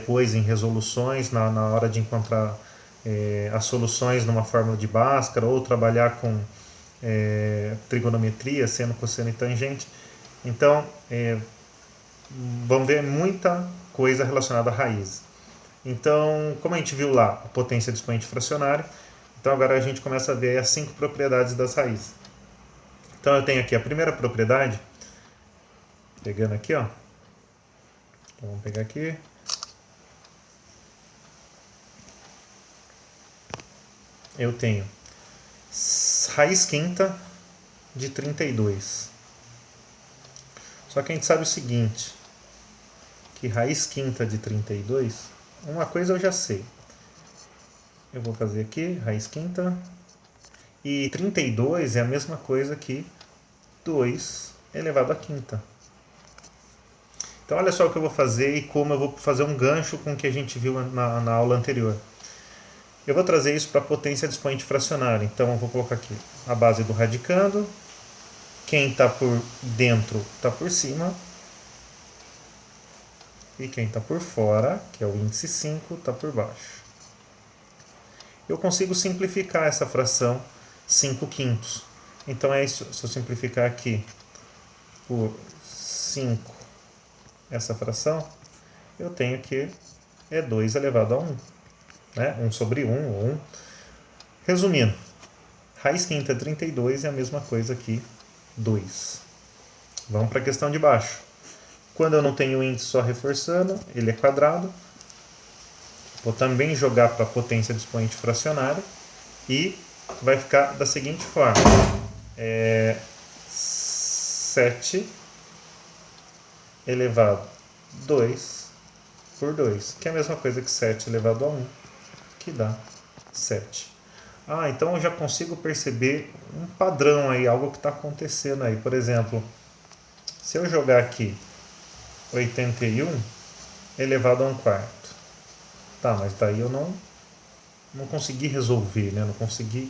depois em resoluções, na hora de encontrar as soluções numa fórmula de Bhaskara, ou trabalhar com trigonometria, seno, cosseno e tangente. Então, vamos ver muita coisa relacionada a raízes. Então, como a gente viu lá, a potência do expoente fracionário, então agora a gente começa a ver as 5 propriedades das raízes. Então eu tenho aqui a primeira propriedade, pegando aqui, ó. Então, vamos pegar aqui. Eu tenho raiz quinta de 32. Só que a gente sabe o seguinte, que raiz quinta de 32, uma coisa eu já sei. Eu vou fazer aqui, raiz quinta. E 32 é a mesma coisa que 2 elevado à quinta. Então olha só o que eu vou fazer e como eu vou fazer um gancho com o que a gente viu na aula anterior. Eu vou trazer isso para a potência de expoente fracionário. Então eu vou colocar aqui a base do radicando. Quem está por dentro está por cima. E quem está por fora, que é o índice 5, está por baixo. Eu consigo simplificar essa fração 5 quintos. Então é isso. Se eu simplificar aqui por 5 essa fração, eu tenho que é 2 elevado a 1. Né? 1 sobre 1, ou 1. Resumindo, raiz quinta 32 é a mesma coisa que 2. Vamos para a questão de baixo. Quando eu não tenho o índice só reforçando, ele é quadrado. Vou também jogar para a potência do expoente fracionário e vai ficar da seguinte forma. 7 elevado a 2 por 2, que é a mesma coisa que 7 elevado a 1, que dá 7. Então eu já consigo perceber um padrão aí, algo que está acontecendo aí. Por exemplo, se eu jogar aqui 81 elevado a 1 quarto. Tá, mas daí eu não consegui resolver, né? Não consegui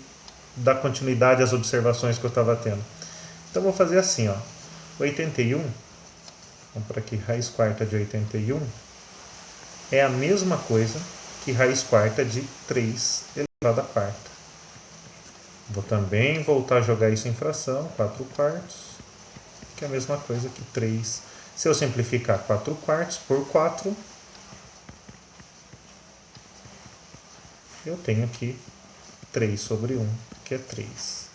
dar continuidade às observações que eu estava tendo. Então eu vou fazer assim, ó. 81, vamos para aqui, raiz quarta de 81, é a mesma coisa que raiz quarta de 3 elevado a quarta. Vou também voltar a jogar isso em fração, 4 quartos, que é a mesma coisa que 3. Se eu simplificar 4 quartos por 4, eu tenho aqui 3 sobre 1, que é 3.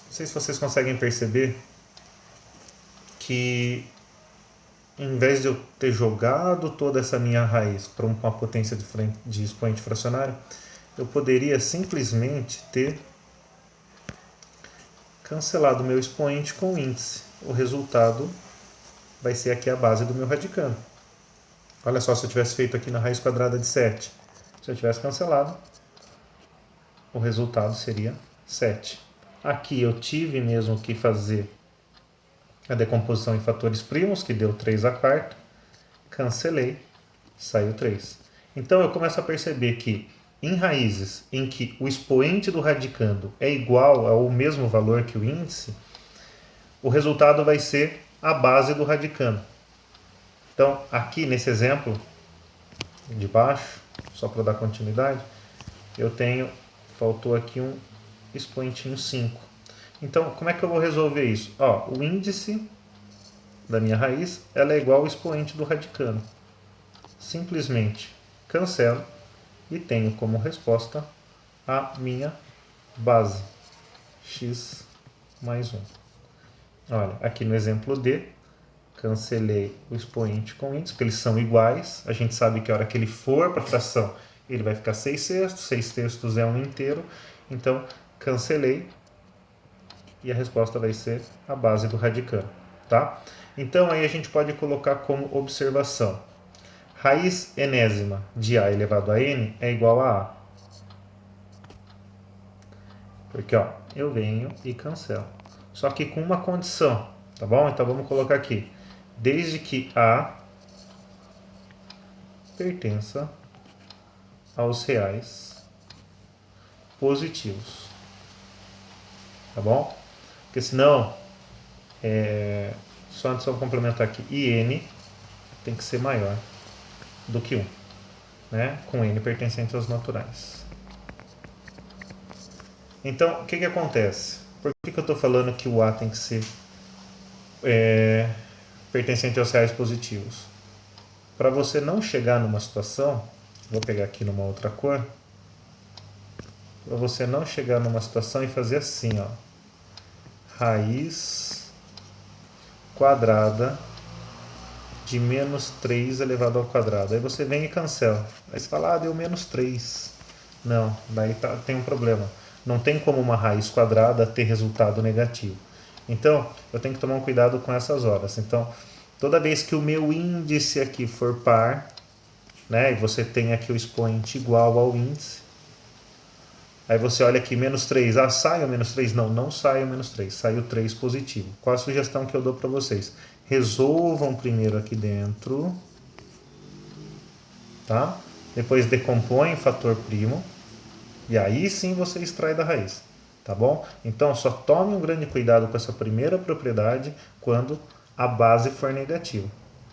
Não sei se vocês conseguem perceber que, em vez de eu ter jogado toda essa minha raiz para uma potência de expoente fracionário, eu poderia simplesmente ter cancelado o meu expoente com o índice. O resultado vai ser aqui a base do meu radicando. Olha só, se eu tivesse feito aqui na raiz quadrada de 7, se eu tivesse cancelado, o resultado seria 7. Aqui eu tive mesmo que fazer a decomposição em fatores primos, que deu 3 a quarta, cancelei, saiu 3. Então eu começo a perceber que em raízes em que o expoente do radicando é igual ao mesmo valor que o índice, o resultado vai ser a base do radicando. Então, aqui nesse exemplo de baixo, só para dar continuidade, eu tenho, faltou aqui um expoentinho 5. Então, como é que eu vou resolver isso? O índice da minha raiz ela é igual ao expoente do radicando. Simplesmente cancelo e tenho como resposta a minha base, x mais 1. Olha, aqui no exemplo D, cancelei o expoente com o índice, porque eles são iguais. A gente sabe que a hora que ele for para a fração, ele vai ficar 6 sextos. 6 sextos é um inteiro. Então, cancelei e a resposta vai ser a base do radicando. Tá? Então, aí a gente pode colocar como observação. Raiz enésima de a elevado a n é igual a a. Porque eu venho e cancelo. Só que com uma condição, tá bom? Então vamos colocar aqui. Desde que a pertença aos reais positivos. Tá bom? Porque senão, só antes eu complementar aqui, IN tem que ser maior do que 1, né? Com n pertencente aos naturais. Então, o que acontece? Por que eu estou falando que o A tem que ser pertencente aos reais positivos? Para você não chegar numa situação, vou pegar aqui numa outra cor, para você não chegar numa situação e fazer assim, ó, raiz quadrada de menos 3 elevado ao quadrado. Aí você vem e cancela. Aí você fala, deu menos 3. Não, daí tem um problema. Não tem como uma raiz quadrada ter resultado negativo. Então, eu tenho que tomar um cuidado com essas horas. Então, toda vez que o meu índice aqui for par, né, e você tem aqui o expoente igual ao índice, aí você olha aqui, menos 3. Sai o menos 3? Não, não sai o menos 3. Sai o 3 positivo. Qual a sugestão que eu dou para vocês? Resolvam primeiro aqui dentro, tá? Depois decompõem em fator primo, e aí sim você extrai da raiz, tá bom? Então só tome um grande cuidado com essa primeira propriedade quando a base for negativa,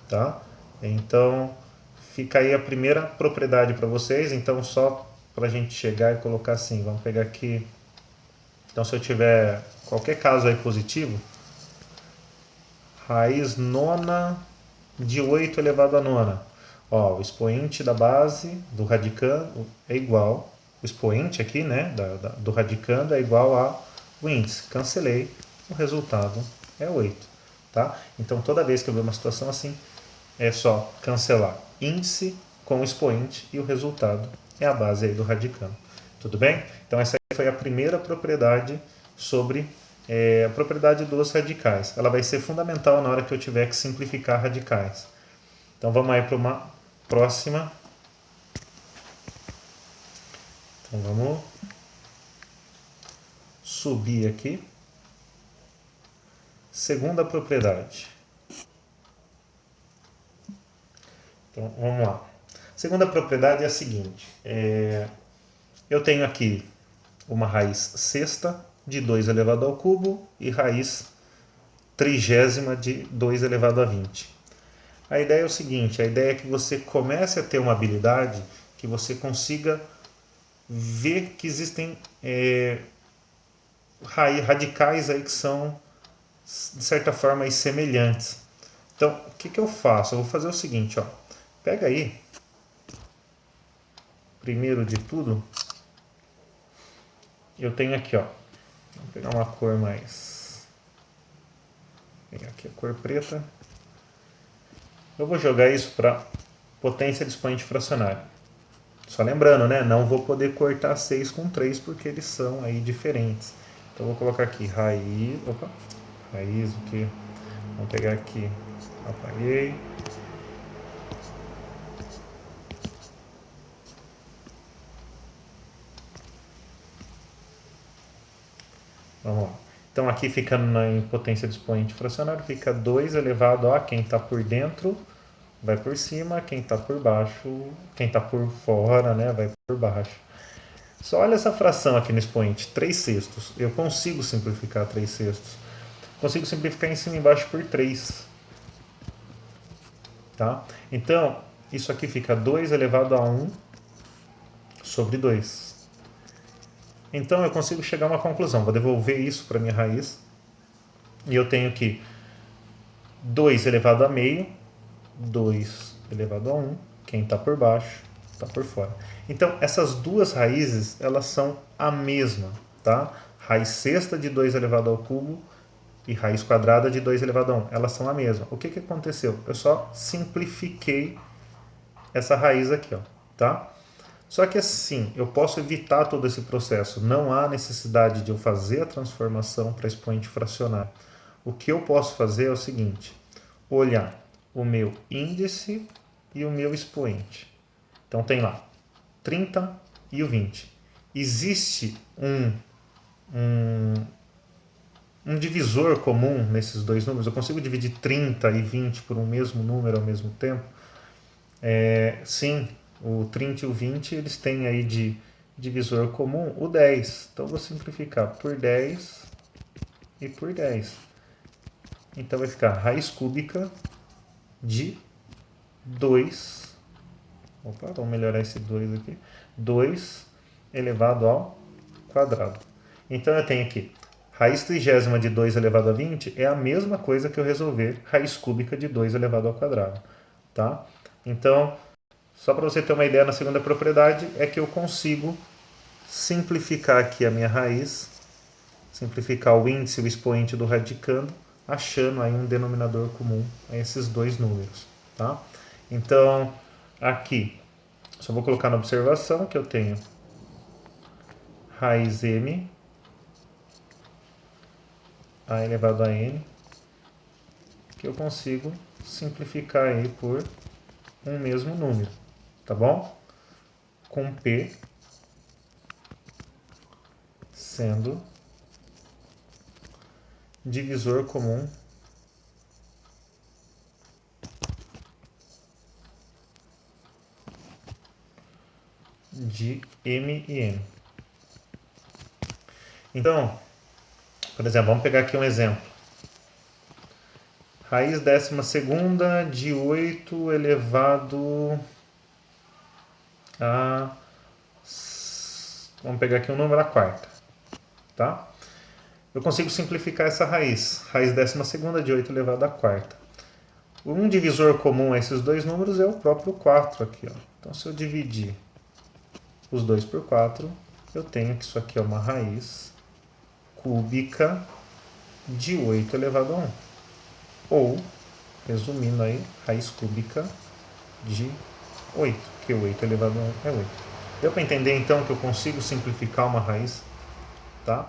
tá? Então fica aí a primeira propriedade para vocês. Então só para a gente chegar e colocar assim, vamos pegar aqui. Então se eu tiver qualquer caso aí positivo, raiz nona de 8 elevado a nona. Ó, o expoente da base do radicando é igual, o expoente aqui, né, do radicando é igual ao índice. Cancelei, o resultado é 8. Tá? Então toda vez que eu ver uma situação assim, é só cancelar índice com expoente e o resultado é a base aí do radicando. Tudo bem? Então essa aí foi a primeira propriedade sobre a propriedade dos radicais. Ela vai ser fundamental na hora que eu tiver que simplificar radicais. Então vamos aí para uma próxima. Então vamos subir aqui. Segunda propriedade. Então vamos lá. Segunda propriedade é a seguinte. Eu tenho aqui uma raiz sexta de 2 elevado ao cubo e raiz trigésima de 2 elevado a 20. A ideia é o seguinte, a ideia é que você comece a ter uma habilidade que você consiga ver que existem radicais aí que são, de certa forma, aí, semelhantes. Então, o que eu faço? Eu vou fazer o seguinte, ó. Pega aí, primeiro de tudo, eu tenho aqui, ó. Vou pegar uma cor mais... Vou pegar aqui a cor preta. Eu vou jogar isso para potência de expoente fracionário. Só lembrando, né? Não vou poder cortar 6 com 3 porque eles são aí diferentes. Então vou colocar aqui raiz. Opa! Raiz o que? Vamos pegar aqui. Apaguei. Vamos lá. Então aqui ficando em potência de expoente fracionário, fica 2 elevado a quem está por dentro vai por cima, quem está por baixo, quem está por fora, né, vai por baixo. Só olha essa fração aqui no expoente, 3 sextos. Eu consigo simplificar 3 sextos. Consigo simplificar em cima e embaixo por 3. Tá? Então, isso aqui fica 2 elevado a 1 sobre 2. Então, eu consigo chegar a uma conclusão. Vou devolver isso para minha raiz. E eu tenho que 2 elevado a meio, 2 elevado a 1. Quem está por baixo, está por fora. Então, essas duas raízes, elas são a mesma. Tá? Raiz sexta de 2 elevado ao cubo e raiz quadrada de 2 elevado a 1. Elas são a mesma. O que aconteceu? Eu só simplifiquei essa raiz aqui, ó, tá? Só que assim, eu posso evitar todo esse processo. Não há necessidade de eu fazer a transformação para expoente fracionário. O que eu posso fazer é o seguinte, olhar o meu índice e o meu expoente. Então tem lá 30 e o 20. Existe um divisor comum nesses dois números. Eu consigo dividir 30 e 20 por um mesmo número ao mesmo tempo? Sim, o 30 e o 20 eles têm aí de divisor comum o 10. Então vou simplificar por 10 e por 10. Então vai ficar raiz cúbica de 2 Opa, vamos melhorar esse 2 aqui. 2 elevado ao quadrado. Então eu tenho aqui, raiz trigésima de 2 elevado a 20 é a mesma coisa que eu resolver raiz cúbica de 2 elevado ao quadrado. Tá? Então, só para você ter uma ideia, na segunda propriedade é que eu consigo simplificar aqui a minha raiz, simplificar o índice e o expoente do radicando, achando aí um denominador comum a esses dois números. Tá? Então, aqui, só vou colocar na observação que eu tenho raiz m a elevado a n, que eu consigo simplificar aí por um mesmo número, tá bom? Com p sendo divisor comum de m e n. Então, por exemplo, vamos pegar aqui um exemplo. Raiz 12ª de 8 elevado a... Vamos pegar aqui um número a quarta. Tá? Eu consigo simplificar essa raiz. Raiz 12ª de 8 elevado a quarta. Um divisor comum a esses dois números é o próprio 4 aqui. Ó. Então, se eu dividir os 2 por 4, eu tenho que isso aqui é uma raiz cúbica de 8 elevado a 1. Ou, resumindo aí, raiz cúbica de 8, que 8 elevado a 1 é 8. Deu para entender então que eu consigo simplificar uma raiz, tá?